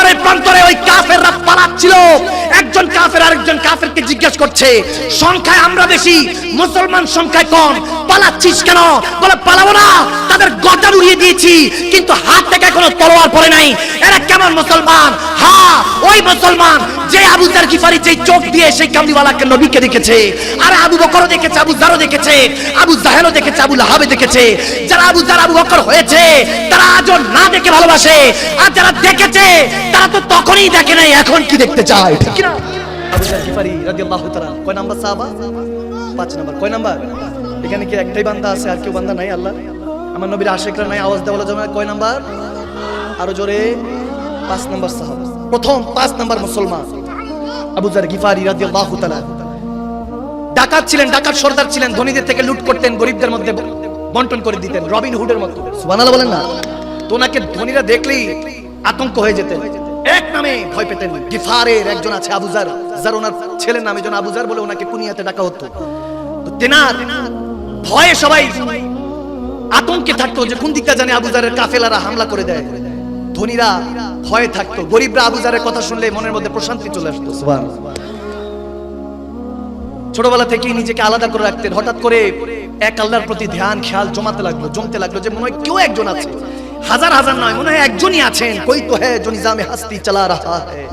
প্রান্তরে প্রান্তরে ওই কাফেররা পালাচ্ছিল। একজন কাফের আরেকজন কাফেরকে জিজ্ঞেস করছে, সংখ্যায় আমরা বেশি, মুসলমান সংখ্যায় কম, পালাচ্ছিস কেন? বলে পালাবো না, তাদের গর্দান উড়িয়ে দিয়েছি, কিন্তু হাত থেকে কোনো তলোয়ার পড়ে নাই। এরা কেমন মুসলমান? হ্যাঁ, ওই মুসলমান যে আবু যার গিফারি যে চোখ দিয়ে সেই কামলিওয়ালাকে নবীকে দেখেছে, আর আবু বকরও দেখেছে, আবু জারও দেখেছে, আবু জাহেলও দেখেছে, আবু লাহাবে দেখেছে। যারা আবু জার আবু বকর হয়েছে তারা আজও না দেখে ভালোবাসে, আর যারা দেখেছে তারা তো তখনই দেখে নাই, এখন কি দেখতে চায়, ঠিক না? আবু যার গিফারি রাদিয়াল্লাহু তাআলা কয় নাম্বার সাহাবা? 5 নাম্বার। কয় নাম্বার? এখানে কি একটাই বান্দা আছে, আর কেউ বান্দা নাই? আল্লাহ আমার নবীর আশিকরা নাই, আওয়াজ দেওয়া যাবে? কয় নাম্বার? আরো জোরে। 5 নাম্বার সাহাবা, প্রথম 5 নাম্বার মুসলমান আবু যার গিফারি রাদিয়াল্লাহু তাআলা। ডাকাত ছিলেন, ডাকাত সর্দার ছিলেন, ধনীদের থেকে লুট করতেন, গরিবদের মধ্যে বন্টন করে দিতেন, রবিন হুডের মতো। সুবহানাল্লাহ বলেন না? তো ওনাকে ধনীরা দেখলেই আতঙ্ক হয়ে যেতেন, এক নামে ভয় পেতেন। গিফারের একজন আছে আবু যার, যার ওনার ছেলের নামে জন আবু যার বলে ওনাকে কুনিয়াতে ডাকা হতো। তো তেনার ভয়ে সবাই আতঙ্কে থাকতো যে কোন দিকটা জানে আবু যারের কাফেলারা হামলা করে দেয়। ধনীরা ভয়ে থাকতো, গরিবরা আবু যারের কথা শুনলে মনের মধ্যে প্রশান্তি চলে আসতো। সুবহানাল্লাহ। ছোটবেলা থেকেই নিজেকে আলাদা করে রাখতেন। হঠাৎ করে এক আল্লাহর প্রতি ধ্যান খেয়াল জমতে লাগলো যে মনে হয় কেউ একজন আছে, হাজার হাজার নয়, মনে হয় একজনই আছেন। কোই তো হ্যায় जो निजाम हस्ती चला रहा है,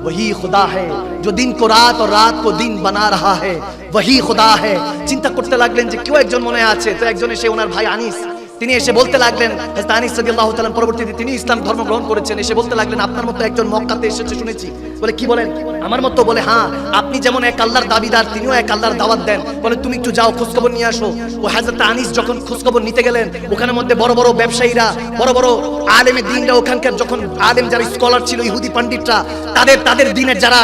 वही खुदा है जो दिन को रात और रात को दिन बना रहा है, वही खुदा है। চিন্তা করতে লাগলেন যে কেউ একজন মনে আছে। তো একজন এসে ওনার ভাই আনিস, তিনি এসে বলতে লাগলেন, হযরত আনিস রাদিয়াল্লাহু তাআলা পরবর্তীতে তিনি ইসলাম ধর্ম গ্রহণ করেছেন, এসে বলতে লাগলেন, আপনার মতো একজন মক্কাতে এসেছে শুনেছি। বলে কি বলেন? আমার মতো? বলে হ্যাঁ, আপনি যেমন এক আল্লাহর দাবিদার, তিনিও এক আল্লাহর দাওয়াত দেন। বলে তুমি একটু যাও, খোঁজ খবর নিয়ে আসো। ও হযরত আনিস যখন খোঁজ খবর নিতে গেলেন, ওখানে মধ্যে বড় বড় ব্যবসায়ীরা, বড় বড় আলেমে দ্বীনরা, ওখানকার যখন আলেম যারা স্কলার ছিল, ইহুদি পণ্ডিতরা, তাদের দ্বীনের যারা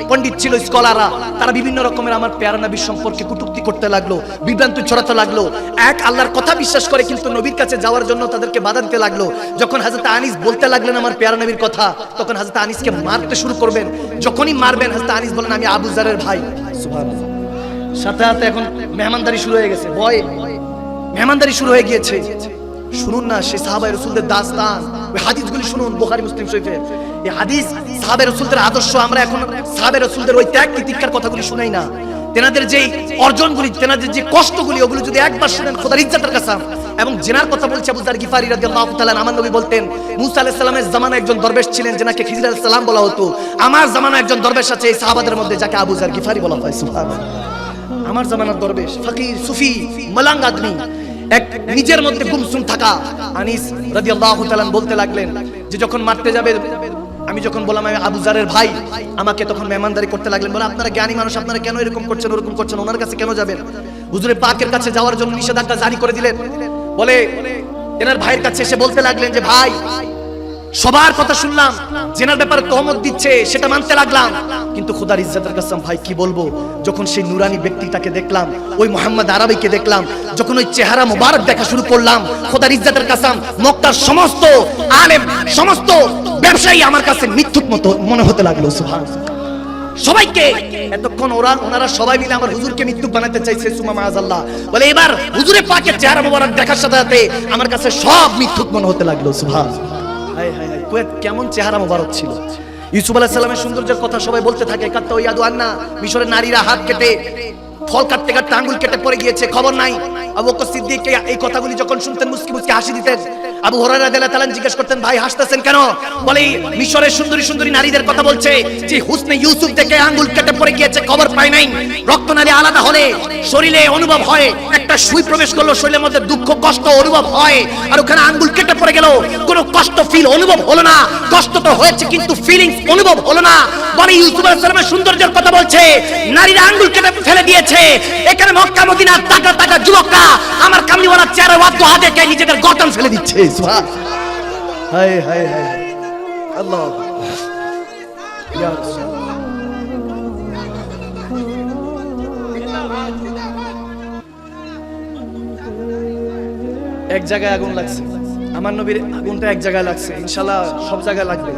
পণ্ডিত ছিল, স্কলাররা, তারা বিভিন্ন রকমের আমার প্যারা নবীর সম্পর্কে কটূক্তি করতে লাগলো, বিভ্রান্তি ছড়াতে লাগলো। এক আল্লাহর কথা বিশ্বাস করে কিন্তু নবীর কাছে যাওয়ার জন্য তাদেরকে বাধা দিতে লাগলো। যখন হযরত আনিস বলতে লাগলেন আমার প্যারা নবীর কথা, তখন হযরত আনিসকে মারতে শুরু করবেন। যখনই মারবেন, হযরত আনিস বলেন আমি আবু যারের ভাই। সুবহানাল্লাহ। সাথে সাথে এখন মেহমানদারি শুরু হয়ে গেছে, মেহমানদারি শুরু হয়ে গিয়েছে। শুনুন না সেই সাহাবায়ে রাসূলদের দাস্তান, ওই হাদিসগুলি শুনুন বুখারী মুসলিম শরীফে। এই হাদিস সাহাবায়ে রাসূলদের আদর্শ। আমরা এখন সাহাবায়ে রাসূলদের ওই ত্যাগ তিতিক্ষার কথাগুলি শুনাই না। তেনাদের যে অর্জনগুলি, তেনাদের যে কষ্টগুলি, ওগুলো যদি একবার শুনেন খোদার ইজ্জতের কসম। এবং জেনার কথা বলছে আবু যার গিফারি রাদিয়াল্লাহু তাআলা। আমার নবী বলতেন, মুসা আলাইহিস সালামের জামানায় একজন দরবেশ ছিলেন যাকে খিজির আলাইহিস সালাম বলা হতো। আমার জামানায় একজন দরবেশ আছে এই সাহাবাদের মধ্যে যাকে আবু যার গিফারি বলা হয়। সুবহানাল্লাহ। আমার জামানার দরবেশ, ফকির, সুফি, মালাঙ্গ আদমি, এক নিজের মধ্যে গুমসুম থাকা আনিস রাদিয়াল্লাহু তাআলা বলতে লাগলেন যে যখন মারতে যাবে, আমি যখন বললাম আমি আবু যারের ভাই, আমাকে তখন মেহমানদারি করতে লাগলেন। বলে আপনারা জ্ঞানী মানুষ, আপনারা কেন এরকম করছেন, ওরকম করছেন, ওনার কাছে কেন যাবেন? হুজুরে পাকের কাছে যাওয়ার জন্য নিষেধাজ্ঞা জারি করে দিলেন। বলে এনার ভাইয়ের কাছে এসে বলতে লাগলেন যে ভাই, সবার কথা শুনলাম, জেনার ব্যাপারে তহমত দিচ্ছে, সেটা মানতে লাগলাম, কিন্তু খোদার ইজ্জতের কসম ভাই কি বলবো, যখন সেই নুরানি ব্যক্তিটাকে দেখলাম, ওই মোহাম্মদ আরবিকে দেখলাম, যখন ওই চেহারা মোবারক দেখা শুরু করলাম, খোদার ইজ্জতের কসম মক্কার সমস্ত আলেম, সমস্ত ব্যবসায়ী আমার কাছে মিথ্যুক মতো মনে হতে লাগলো। সুবহানাল্লাহ। সবাইকে এতক্ষণ ওনারা সবাই মিলে আমার হুজুরকে মৃত্যুক বানাতে চাইছে। সুমা মাআযাল্লাহ। বলে এবার হুজুরে পাকের চেহারা মোবারক দেখার সাথে সাথে আমার কাছে সব মিথ্যুক মনে হতে লাগলো। সুবহানাল্লাহ। হায় হায় হায়, কেমন চেহারা মোবারক ছিল। ইউসুফ আলাইহিস সালামের সৌন্দর্যের কথা সবাই বলতে থাকে। কাত্তা ইয়াদু আন্না, মিশরের নারীরা হাত কেটে, ফল কাটতে কাটতে আঙ্গুল কেটে পড়ে গিয়েছে, খবর নাই। আবু বকর সিদ্দিক এই কথাগুলি যখন শুনতেন মুস্কি মুস্কি হাসি দিতেন। আবু হুরায়রা রাদিয়াল্লাহু তাআলা জিজ্ঞেস করতেন, ভাই হাসতেছেন কেন? বলে মিশরের সুন্দরী সুন্দরী নারীদের কথা বলছে যে হুসনে ইউসুফ থেকে আঙ্গুল কেটে পড়ে গিয়েছে, খবর পাই নাই। রক্তনালী আলাদা হলে শরীরে অনুভব হয়, একটা সুই প্রবেশ করলো শরীরের মধ্যে, দুঃখ কষ্ট অনুভব হয়। আর ওখানে আঙ্গুল কেটে পড়ে গেল, কোনো কষ্ট ফিল অনুভব হলো না। কষ্ট তো হয়েছে কিন্তু ফিলিংস অনুভব হলো না। বলে ইউসুফ আলাইহিস সালামের সৌন্দর্যের কথা বলছে, নারীরা আঙ্গুল কেটে ফেলে দিয়েছে। এখানে মক্কা মদিনার টাকা টাকা যুবকরা আমার কামলিওয়ালা চেহারা ওয়াদ্দ হাতে নিজেদের গর্দান ফেলে দিচ্ছে। সুবহানাল্লাহ। হায় হায় হায়, আল্লাহ ইয়া রাসূল। এক জায়গায় আগুন লাগছে, আমার নবীর আগুনটা এক জায়গায় লাগছে, ইনশাআল্লাহ সব জায়গায় লাগবে।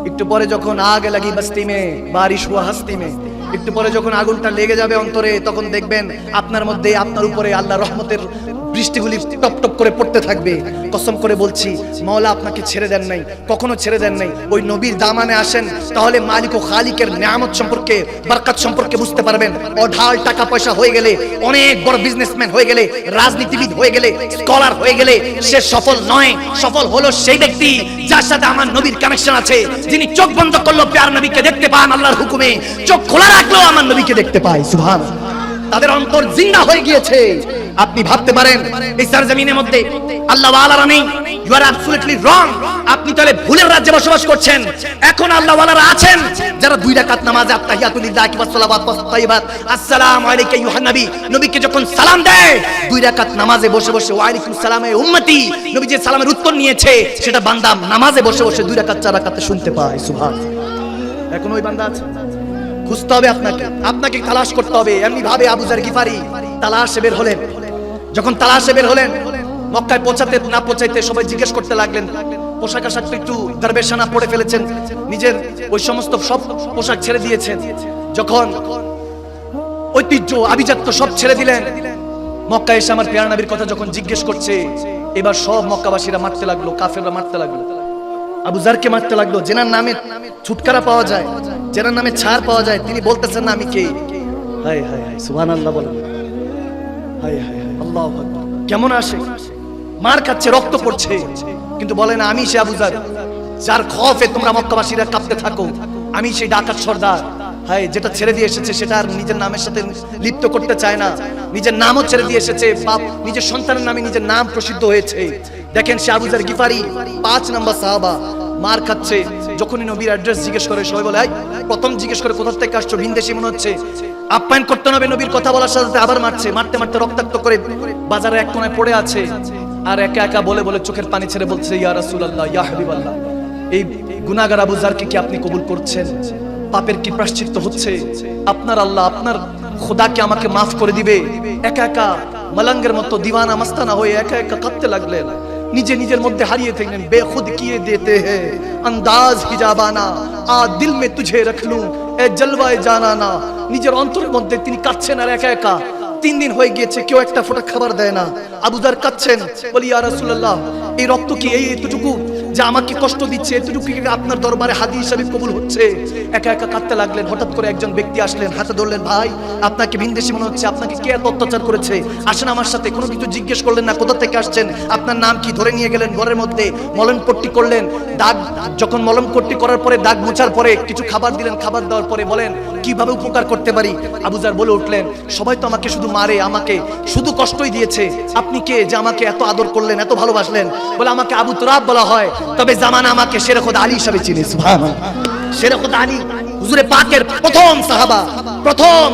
একটু পরে যখন আগ লাগি বস্তি মে বারিশ হুয়া হস্তি মে, একটু পরে যখন আগুনটা লেগে যাবে অন্তরে, তখন দেখবেন আপনার মধ্যে, আপনার উপরে আল্লাহর রহমতের বৃষ্টিগুলি টপ টপ করে পড়তে থাকবে। কসম করে বলছি মাওলা আপনাকে ছেড়ে দেন নাই, কখনো ছেড়ে দেন নাই। ওই নবীর দামানে আসেন, তাহলে মালিক ও খালিকের নিয়ামত সম্পর্কে, বরকত সম্পর্কে বুঝতে পারবেন। অঢাল টাকা পয়সা হয়ে গেলে, অনেক বড় বিজনেসম্যান হয়ে গেলে, রাজনীতিবিদ হয়ে গেলে, স্কলার হয়ে গেলে সে সফল নয়। সফল হলো সেই ব্যক্তি যার সাথে আমার নবীর কানেকশন আছে, যিনি চোখ বন্ধ করলো প্যার নবীকে দেখতে পান আল্লাহর হুকুমে, চোখ খোলা রাখলো আমার নবীকে দেখতে পায়। সুবহানাল্লাহ। তাদের অন্তর জিন্দা হয়ে গিয়েছে। আপনি ভাবতে পারেন এই সরজমিনের মধ্যে আল্লাহ ওয়ালারা নেই, ইউ আর অ্যাবসলিউটলি রং। আপনি তাহলে ভুলের রাজ্যে বসবাস করছেন। এখন আল্লাহ ওয়ালারা আছেন যারা 2 রাকাত নামাজে আত্তাহিয়াতুলিল্লাহি ওয়া সালাওয়াত ওয়া তাইয়িবাত আসসালামু আলাইকা ইউহান নবী, নবীকে যখন সালাম দেয় 2 রাকাত নামাজে বসে বসে ওয়া আলাইকুম সালাম এ উম্মতি, নবী যে সালামের উত্তর নিয়েছে সেটা বান্দা নামাজে বসে বসে 2 রাকাত 4 রাকাতে শুনতে পায়। সুবহানাল্লাহ। এখন ওই বান্দা আছে, খুঁজতে হবে আপনাকে তালাশ করতে হবে। এমনি ভাবে আবু যার গিফারি তালাশে বের হলেন। যখন তালাশে বের হলেন, মক্কায় পৌঁছাতে না পৌঁছাইতে সবাই জিজ্ঞেস করতে লাগলেন। পোশাক আশাক একটু দরবেশানা পরে ফেলেছেন, নিজের ওই সমস্ত সব পোশাক ছেড়ে দিয়েছেন। যখন ঐতিহ্য আভিজাত্য সব ছেড়ে দিলেন, মক্কায় এসে আমার প্রিয় নবীর কথা যখন জিজ্ঞেস করছে, এবার সব মক্কাবাসীরা মারতে লাগলো, কাফেররা মারতে লাগলো, আবু যারকে মারতে লাগলো। যেনার নামে ছুটকারা পাওয়া যায়, যেনার নামে ছাড় পাওয়া যায়, তিনি বলতেছেন না আমি কে। হায় হায় হায়, সুবহানাল্লাহ বলেন। হায় হায় হায়, আল্লাহু আকবার। কেমন আসে, মার খাচ্ছে, রক্ত পড়ছে, কিন্তু বলে না আমি সে আবু যার, যার খৌফে তোমরা মক্কাবাসীরা কাঁপতে থাকো। আমি সেই ডাকাত সর্দার। হায়, যেটা ছেড়ে দিয়ে এসেছে সেটা আর নিজের নামের সাথে লিপ্ত করতে চায় না। নিজের নামও ছেড়ে দিয়ে এসেছে, বাপ নিজের সন্তানের নামে নিজের নাম প্রসিদ্ধ হয়েছে। দেখেন সে আবু যার গিফারি 5 নম্বর সাহাবা, মার খাচ্ছে। যখনই নবীর অ্যাড্রেস জিজ্ঞেস করে সবাই বলে, প্রথম জিজ্ঞেস করে কোথা থেকে আসছো, ভিনদেশী মনে হচ্ছে। আপ্যায়ন করতে হবে নবীর কথা বলার সাথে আবার মারছে, মারতে মারতে রক্তাক্ত করে বাজারে এক কোণায় পড়ে আছে। আর একা একা বলে বলে চোখের পানি ছেড়ে বলছে, ইয়া রাসূলুল্লাহ, ইয়া হাবিবাল্লাহ, এই গুনাহগার আবু যারকে কি আপনি কবুল করছেন? পাপের কি প্রায়শ্চিত্ত হচ্ছে? আপনার আল্লাহ, আপনার খোদা কি আমাকে মাফ করে দিবে? একা একা মলঙ্গের মতো দিওয়ানা মস্তানা হয়ে একা একা কাঁদতে লাগলেন, নিজে নিজের মধ্যে হারিয়ে থাকলেন। বেখুদ কিয়ে দেতে হ্যায় আন্দাজ হিজাবানা, আ দিল মে তুঝে রাখ লুঁ এ জলওয়ায়ে জানানা। নিজের অন্তরের মধ্যে তিনি কাঁদছেন আর একা একা। 3 দিন হয়ে গিয়েছে, কেউ একটা ফোঁটা খাবার দেয় না। আবু যার কাঁদছেন, বলি ইয়া রাসূলুল্লাহ, এই রক্ত কি এই এতটুকু যে আমাকে কষ্ট দিচ্ছে, এতটুকু কি আপনার দরবারে হাদী হিসেবে কবুল হচ্ছে? একা একা কাঁদতে লাগলেন। হঠাৎ করে একজন ব্যক্তি আসলেন, হাতে ধরলেন, ভাই আপনাকে ভিনদেশী মনে হচ্ছে, আপনাকে কে এত অত্যাচার করেছে? আসেন আমার সাথে। কোনো কিছু জিজ্ঞেস করলেন না, কোথা থেকে আসছেন, আপনার নাম কি, ধরে নিয়ে গেলেন ঘরের মধ্যে, মলম পট্টি করলেন। দাগ যখন মলম পট্টি করার পরে, দাগ মোছার পরে কিছু খাবার দিলেন, খাবার দেওয়ার পরে বলেন কিভাবে উপকার করতে পারি? আবু যার বলে উঠলেন, সবাই তো আমাকে শুধু মারে, আমাকে শুধু কষ্টই দিয়েছে, আপনি কে যে আমাকে এত আদর করলেন, এত ভালোবাসলেন? বলে আমাকে আবু তুরাব বলা হয়, তবে জামানা আমাকে শেরে খোদা আলী হিসেবে চিনে। সুবহানাল্লাহ। শেরে খোদা আলী হুজুরে পাকের প্রথম সাহাবা, প্রথম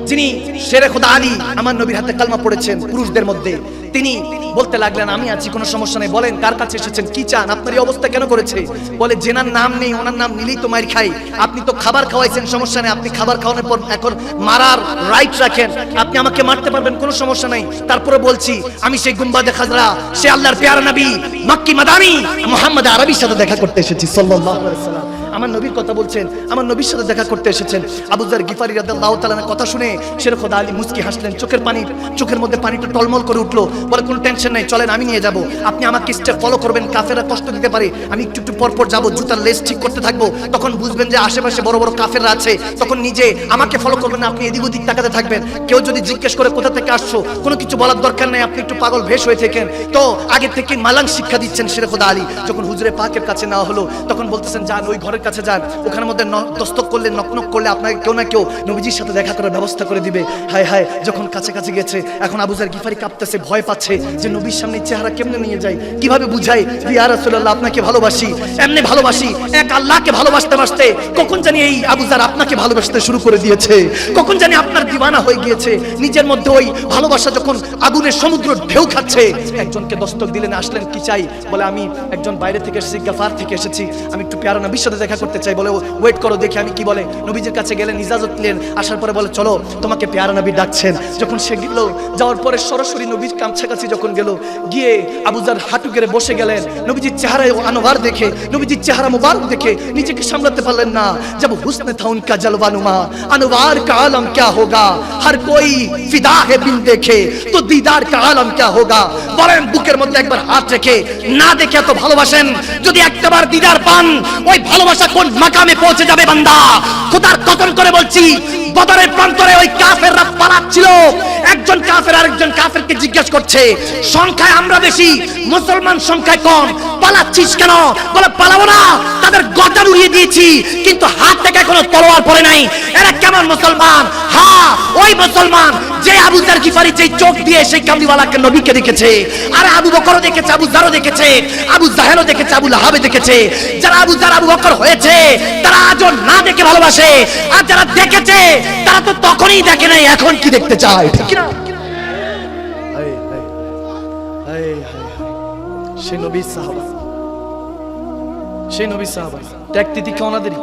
যিনি শেরে খোদা আলী আমার নবীর হাতে কালমা পড়েছেন পুরুষদের মধ্যে। তিনি বলতে লাগলেন, আমি আছি, কোনো সমস্যা নেই, বলেন কার কাছে এসেছেন, কি চান, আপনার এই অবস্থা কেন করেছে? বলে যেনার নাম নেই ওনার নাম নিলেই তো মার খাই। আপনি তো খাবার খাওয়াইছেন, সমস্যা নেই, আপনি খাবার খাওয়ানোর পর এখন মারার রাইট রাখেন, আপনি আমাকে মারতে পারবেন, কোনো সমস্যা নেই। তারপরে বলছি আমি সেই গুম্বাদে খাজরা, সে আল্লাহর প্যারা নবী মক্কি মাদানি মুহাম্মদ আরবির সাথে দেখা করতে এসেছি সাল্লাল্লাহু আলাইহি ওয়াসাল্লাম। আমার নবীর কথা বলছেন, আমার নবীর সাথে দেখা করতে এসেছেন। আবু যার গিফারি রাদিয়াল্লাহু তাআলার কথা শুনে শেরে খোদা আলী মুস্কি হাসলেন, চোখের মধ্যে পানিটা টলমল করে উঠলো। বলে কোনো টেনশন নাই, চলেন আমি নিয়ে যাব, আপনি আমাকে স্টেপ ফলো করবেন, কাফেররা কষ্ট দিতে পারে, আমি একটু একটু পর পর যাবো, জুতার লেস ঠিক করতে থাকবো, তখন বুঝবেন যে আশেপাশে বড় বড় কাফেররা আছে, তখন নিজে আমাকে ফলো করবেন না, আপনি এদিক ওদিক তাকাতে থাকবেন। কেউ যদি জিজ্ঞেস করে কোথা থেকে আসছো, কোনো কিছু বলার দরকার নেই, আপনি একটু পাগল ভেষ হয়ে থাকেন। তো আগে থেকে মালাং শিক্ষা দিচ্ছেন শেরে খোদা আলী। যখন হুজুরে পাকের কাছে নেওয়া হলো, তখন বলতেছেন যান ওই ঘরের কাছে যান, ওখানে মধ্যে দস্তক করলে, নক নক করলে আপনাকে কেউ না কেউ নবীজির সাথে দেখা করার ব্যবস্থা করে দিবে। হায় হায়, যখন কাছাকাছি গেছে, এখন আবু যার গিফারি কাঁপতেছে, ভয় পাচ্ছে যে নবীর সামনে চেহারা কেমনে নিয়ে যায়, কিভাবে বুঝাই ইয়া রাসূলুল্লাহ আপনাকে ভালোবাসি, এমনি ভালোবাসি, এক আল্লাহকে ভালোবাসতে বাসতে কখন জানি এই আবু যার আপনাকে ভালোবাসতে শুরু করে দিয়েছে, কখন জানি আপনার দিওয়ানা হয়ে গিয়েছে। নিজের মধ্যে ওই ভালোবাসা যখন আগুনের সমুদ্র ঢেউ খাচ্ছে, একজনকে দস্তক দিলেন, আসলেন, কি চাই? বলে আমি একজন বাইরে থেকে এসেছি, গাফার থেকে এসেছি, আমি একটু প্যারা নবীর সাথে দেখা দেখা করতে চাই, বলে ওয়েট করো দেখি আমি কি বলে। নবীজির কাছে গেলেন, ইজাজত নিলেন, আসার পরে বলে চলো তোমাকে পেয়ারা নবী ডাকছেন। যখন সে গেল, যাওয়ার পরে সরাসরি নবীর কাছাকাছি যখন গেল, গিয়ে আবু যার হাঁটু গেড়ে বসে গেলেন। নবীজির চেহারায় আনোয়ার দেখে, নবীজির চেহারা মুবারক দেখে নিজেকে সামলাতে পারলেন না। जब हुस्न था उनका जलवानुमा अनवार का आलम क्या होगा, हर कोई फिदा है बिन देखे तो दीदार का आलम क्या होगा। বলেন বুকের মধ্যে একবার হাত রেখে, না দেখে এত ভালোবাসেন, যদি একবার দিদার পান ওই ভালোবাসা কোন মাকামে পৌঁছে যাবে বান্দা। খোদার কসম করে বলছি, বদরের প্রান্তরে ওই কাফেররা পালাচ্ছিল। একজন কাফের আরেকজন কাফেরকে জিজ্ঞাসা করছে, সংখ্যায় আমরা বেশি, মুসলমান সংখ্যায় কম, পালাচ্ছিস কেন? বলে পালাবো না, তাদের গর্দান উড়িয়ে দিয়েছি কিন্তু হাত থেকে এখনো তলোয়ার পড়ে নাই। এরা কেমন মুসলমান? হ্যাঁ, ওই মুসলমান যে আবু যার গিফারি যে চোখ দিয়ে সেই কামলিওয়ালাকে নবীকে দেখেছে, আর আবু বকরও দেখেছে, আবু যারও দেখেছে, আবু জাহেলও দেখেছে, আবু লাহাবও দেখেছে। যারা আবু যার আবু বকর হয়েছে তারা আজও না দেখে ভালোবাসে, আর যারা দেখেছে তারা তো তখনই দেখে নাই, এখন কি দেখতে চায়, ঠিক না? সেই নবী সাহাবা, সেই নবী সাহাবা ত্যাগ তিতিক্ষা ওনাদেরই।